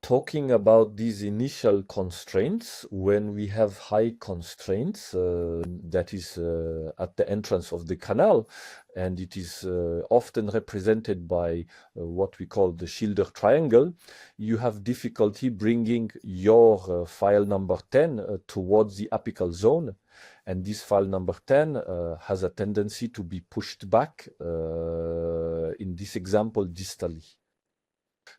talking about these initial constraints, when we have high constraints, that is at the entrance of the canal, and it is often represented by what we call the Schilder triangle, you have difficulty bringing your file number 10 towards the apical zone. And this file number 10 has a tendency to be pushed back, in this example, distally.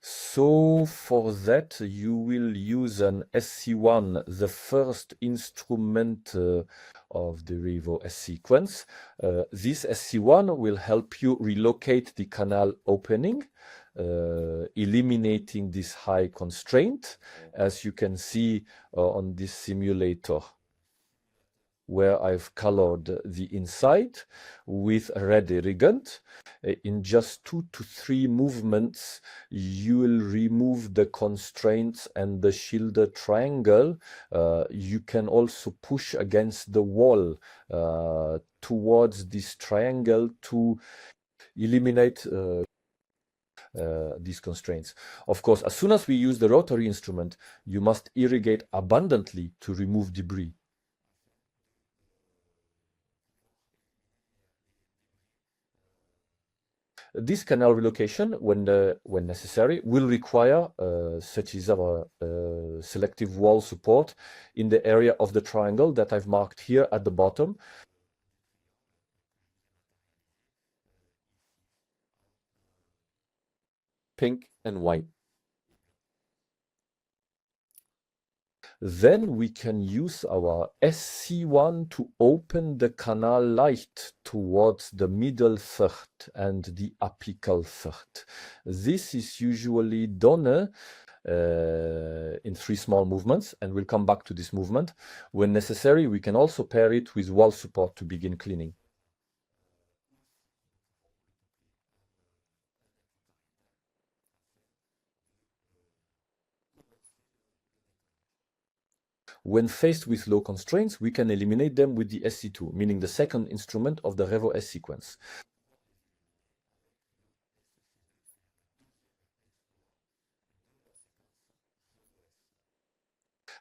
So for that, you will use an SC1, the first instrument of the Revo S sequence. This SC1 will help you relocate the canal opening, eliminating this high constraint, as you can see on this simulator, where I've colored the inside with a red irrigant. In just 2 to 3 movements, you will remove the constraints and the Schilder triangle. You can also push against the wall towards this triangle to eliminate these constraints. Of course, as soon as we use the rotary instrument, you must irrigate abundantly to remove debris. This canal relocation, when necessary, will require, such as our selective wall support in the area of the triangle that I've marked here at the bottom. Pink and white. Then we can use our SC1 to open the canal light towards the middle third and the apical third. This is usually done in 3 small movements, and we'll come back to this movement. When necessary, we can also pair it with wall support to begin cleaning. When faced with low constraints, we can eliminate them with the SC2, meaning the second instrument of the Revo S sequence.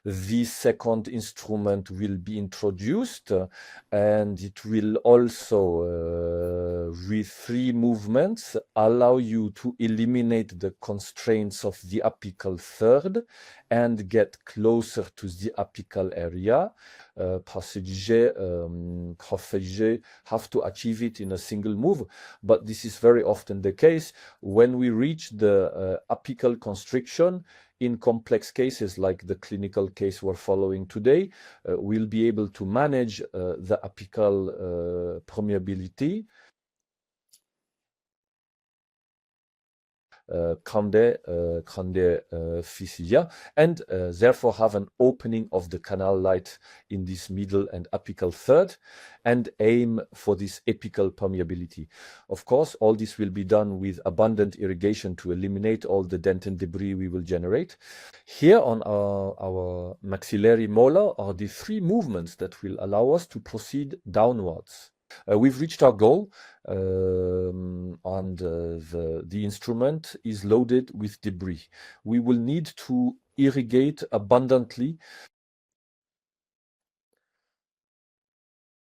The second instrument will be introduced, and it will also, with 3 movements, allow you to eliminate the constraints of the apical third and get closer to the apical area. Passagers have to achieve it in a single move, but this is very often the case. When we reach the apical constriction, in complex cases like the clinical case we're following today, we'll be able to manage the apical permeability, grande fissure, and therefore have an opening of the canal light in this middle and apical third, and aim for this apical permeability. Of course, all this will be done with abundant irrigation to eliminate all the dent and debris we will generate. Here on our maxillary molar are the 3 movements that will allow us to proceed downwards. We've reached our goal, and the instrument is loaded with debris. We will need to irrigate abundantly